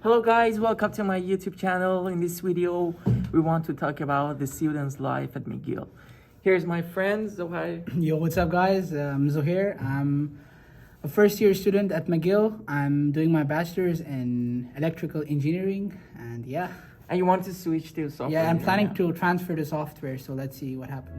Hello guys, welcome to my YouTube channel. In this video, we want to talk about the student's life at McGill. Here's my friend, Zuhair. Yo, what's up guys? I'm Zuhair. I'm a first year student at McGill. I'm doing my bachelor's in electrical engineering and yeah. And you want to switch to software? Yeah, I'm planning to transfer to software, so let's see what happens.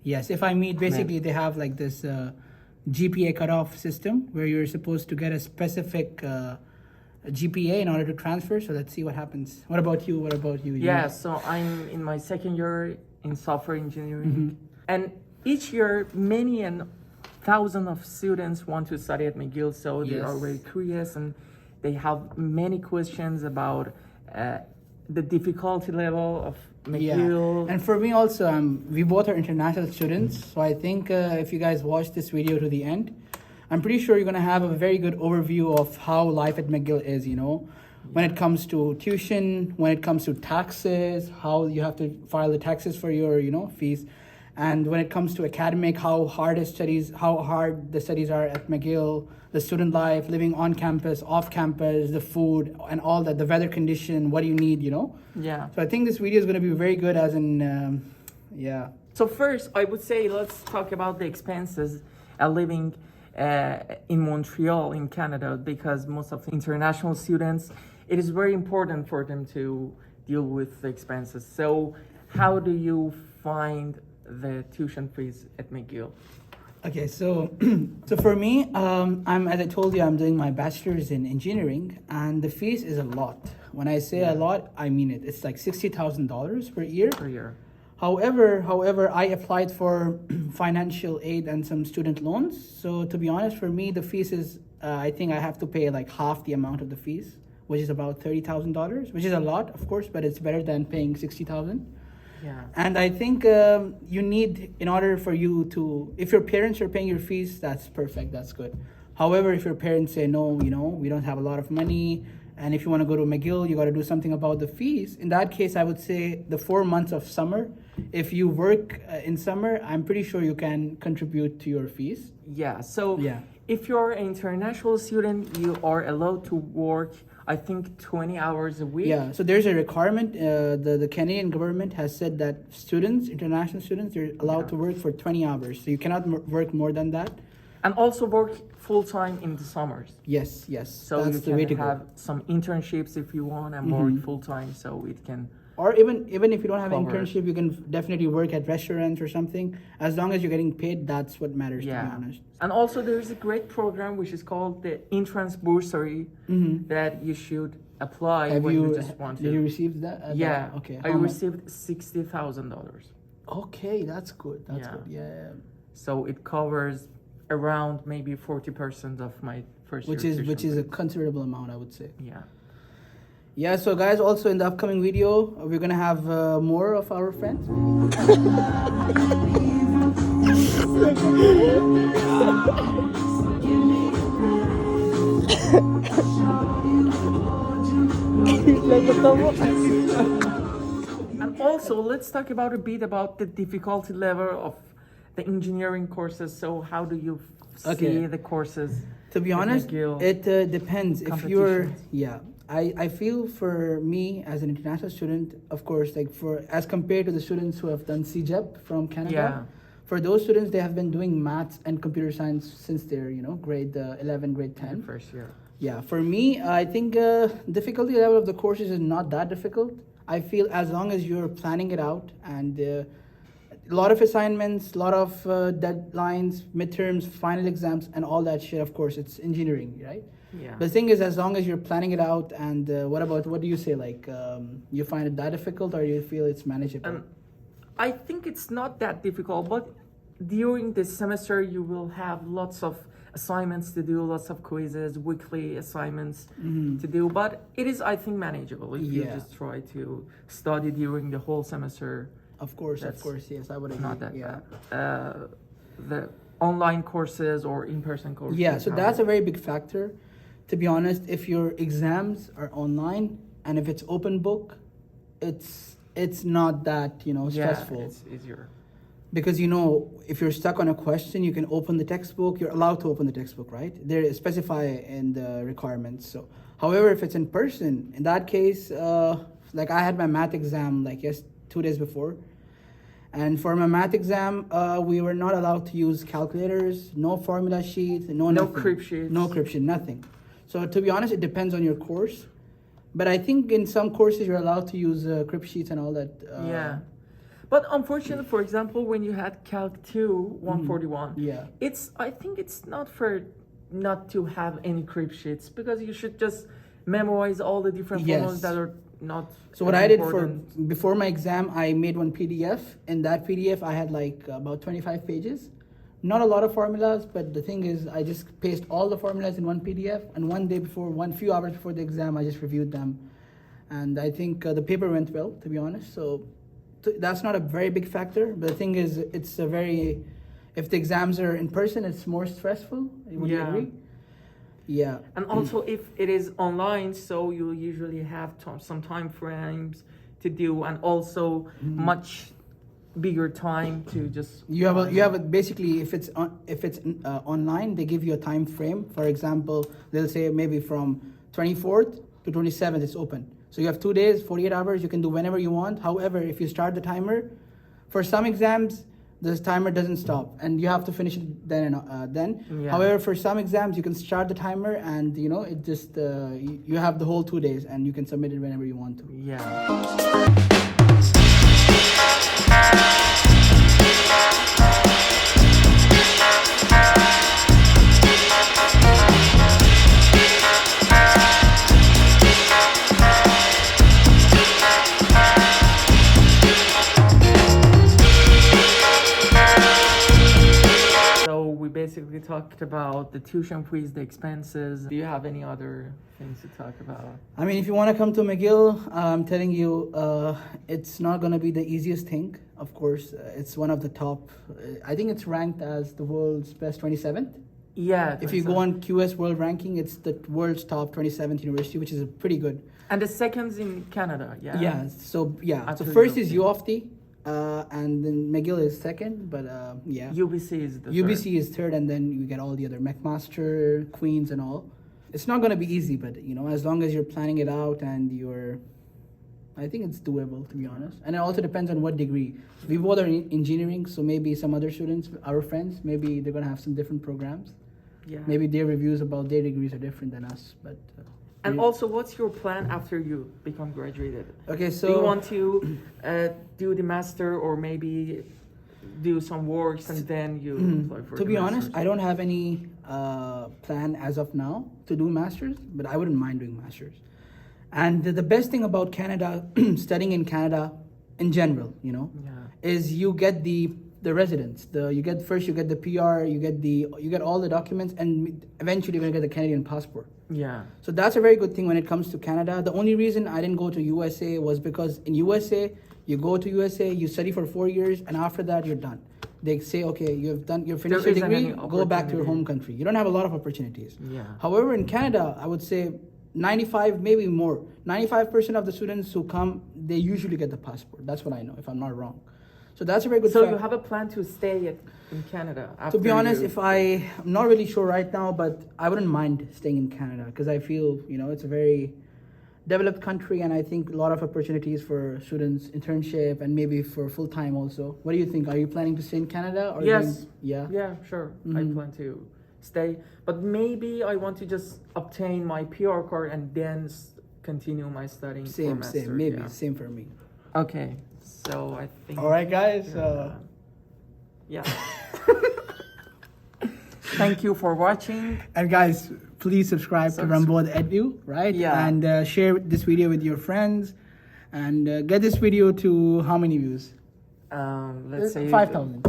Yes, if I meet, basically they have like this GPA cutoff system where you're supposed to get a specific GPA in order to transfer. So let's see what happens. What about you? Yeah, so I'm in my second year in software engineering. And each year, many and thousands of students want to study at McGill. So they are very curious and they have many questions about the difficulty level of McGill. Yeah. And for me also, we both are international students. So I think if you guys watch this video to the end, I'm pretty sure you're going to have a very good overview of how life at McGill is, you know, when it comes to tuition, when it comes to taxes, how you have to file the taxes for your, fees. And when it comes to academic, how hard the studies are at McGill, the student life, living on campus, off campus, the food and all that, the weather condition, what do you need, Yeah. So I think this video is going to be very good as in, yeah. So first, I would say let's talk about the expenses living in Montreal in Canada, because most of the international students, it is very important for them to deal with the expenses. So how do you find the tuition fees at McGill? Okay, so for me, as I told you, I'm doing my bachelor's in engineering, and the fees is a lot. When I say a lot, I mean it. It's like $60,000 per year. Per year. However, I applied for financial aid and some student loans. So to be honest, for me, the fees is I think I have to pay like half the amount of the fees, which is about $30,000, which is a lot, of course, but it's better than paying $60,000. Yeah. And I think you need, in order for you to, if your parents are paying your fees, that's perfect, that's good. However, if your parents say, no, we don't have a lot of money, and if you want to go to McGill, you got to do something about the fees. In that case, I would say the 4 months of summer, if you work in summer, I'm pretty sure you can contribute to your fees. Yeah, so if you're an international student, you are allowed to work, I think, 20 hours a week. Yeah, so there's a requirement. The Canadian government has said that international students, they're allowed to work for 20 hours. So you cannot work more than that. And also work full-time in the summers. Yes. So that's you can have some internships if you want and work full-time, so it can... Or even if you don't have an internship, you can definitely work at restaurants or something. As long as you're getting paid, that's what matters, to be honest. And also there's a great program which is called the entrance bursary that you should apply when you just want to. Did you receive that? Yeah. Okay. I received $60,000. Okay, that's good. That's good. Yeah. So it covers around maybe 40% of my first year. Which is a considerable amount, I would say. Yeah. Yeah, so guys, also in the upcoming video, we're gonna have more of our friends. And also, let's talk about a bit about the difficulty level of the engineering courses. So how do you see the courses? To be honest, McGill it depends. If you're, I feel for me as an international student, of course, like for as compared to the students who have done CJEP from Canada, Yeah. for those students, they have been doing maths and computer science since their, grade 11, grade 10. First year. Yeah, for me, I think difficulty level of the courses is not that difficult. I feel as long as you're planning it out and a lot of assignments, a lot of deadlines, midterms, final exams, and all that shit. Of course, it's engineering, right? Yeah. The thing is, as long as you're planning it out, and what do you say? Like, you find it that difficult, or you feel it's manageable? I think it's not that difficult, but during this semester you will have lots of assignments to do, lots of quizzes, weekly assignments to do. But it is, I think, manageable if you just try to study during the whole semester. Of course, yes, I would agree. Not that bad. The online courses or in-person courses. Yeah, so that's a very big factor. To be honest, if your exams are online and if it's open book, it's not that stressful. Yeah, it's easier. Because if you're stuck on a question, you can open the textbook. You're allowed to open the textbook, right? They specify in the requirements. So, however, if it's in person, in that case, like I had my math exam 2 days before, and for my math exam, we were not allowed to use calculators, no formula sheets, no crib sheets, nothing. So to be honest, it depends on your course, but I think in some courses you're allowed to use crib sheets and all that. Yeah. But unfortunately, for example, when you had Calc 2 141, I think it's not fair not to have any crib sheets, because you should just memorize all the different formulas that are not. So what I did before my exam, I made one PDF. In that PDF, I had about 25 pages. Not a lot of formulas, but the thing is, I just paste all the formulas in one PDF, and few hours before the exam, I just reviewed them, and I think the paper went well, to be honest. So that's not a very big factor, but the thing is, it's if the exams are in person, it's more stressful. Would you agree? Yeah. And also, if it is online, so you usually have some time frames to do, and also much bigger time to just. You have basically, if it's online, they give you a time frame. For example, they'll say maybe from 24th to 27th it's open. So you have 2 days, 48 hours. You can do whenever you want. However, if you start the timer, for some exams, the timer doesn't stop, and you have to finish it then. Yeah. However, for some exams, you can start the timer, and it just you have the whole 2 days, and you can submit it whenever you want to. Yeah. Basically talked about the tuition fees, the expenses. Do you have any other things to talk about? I mean, if you want to come to McGill, I'm telling you, it's not going to be the easiest thing. Of course, it's one of the top. I think it's ranked as the world's best 27th. Yeah. If you go on QS World Ranking, it's the world's top 27th university, which is pretty good. And the second's in Canada. Yeah. Yeah. So first is U of T. And then McGill is second, but UBC is the UBC third. is third, and then you get all the other McMaster, Queens, and all. It's not going to be easy, but as long as you're planning it out and I think it's doable, to be honest. And it also depends on what degree. We both are in engineering, so maybe some other students, our friends, maybe they're going to have some different programs. Yeah. Maybe their reviews about their degrees are different than us, but. And also, what's your plan after you become graduated? Okay, so do you want to do the master, or maybe do some works and then you apply for? To be honest, I don't have any plan as of now to do masters, but I wouldn't mind doing masters. And the best thing about Canada, studying in Canada, in general, is you get the residence. You get the PR, you get all the documents, and eventually you're gonna get the Canadian passport. Yeah. So that's a very good thing when it comes to Canada. The only reason I didn't go to USA was because in USA, you go to USA, you study for 4 years, and after that you're done. They say, okay, you're finished your degree, go back to your home country. You don't have a lot of opportunities. Yeah. However, in Canada, I would say 95, maybe more. 95% of the students who come, they usually get the passport. That's what I know, if I'm not wrong. So that's a very good. So you have a plan to stay in Canada? To be honest, I'm not really sure right now, but I wouldn't mind staying in Canada because I feel, it's a very, developed country, and I think a lot of opportunities for students, internship, and maybe for full time also. What do you think? Are you planning to stay in Canada? Or Yes. Yeah. Yeah, sure. I Mhm. plan to stay, but maybe I want to just obtain my PR card and then continue my studying for Same, master. same. Maybe yeah. same for me. Okay, so I think. All right, guys. Yeah. Thank you for watching. And guys, please subscribe to Rambod Edu, right? Yeah. And share this video with your friends, and get this video to how many views? Let's say 5,000.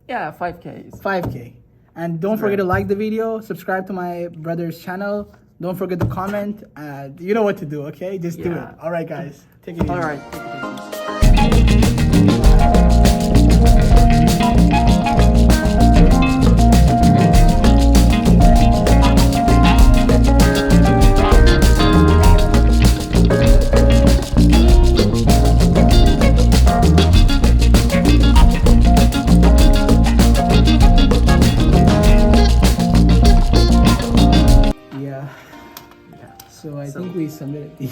Yeah, 5K. 5K. And don't forget to like the video, subscribe to my brother's channel. Don't forget to comment. You know what to do, okay? Just do it. Yeah. All right, guys. Take it easy. All right. Yeah. Yeah. So I think we submitted the.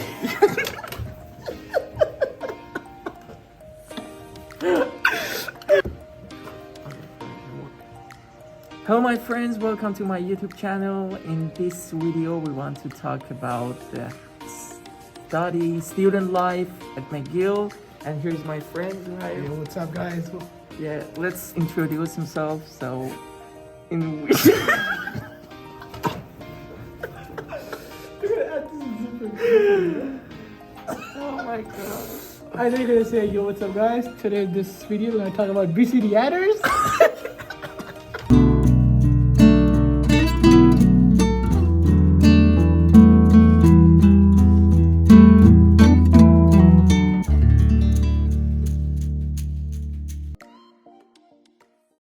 Hello my friends, welcome to my YouTube channel. In this video we want to talk about the student life at McGill, and here's my friend Zuhair. Hey, what's up, guys? Yeah, let's introduce himself. So in which oh my god. I know you're gonna say, yo, what's up, guys? Today in this video we're gonna talk about BCD adders.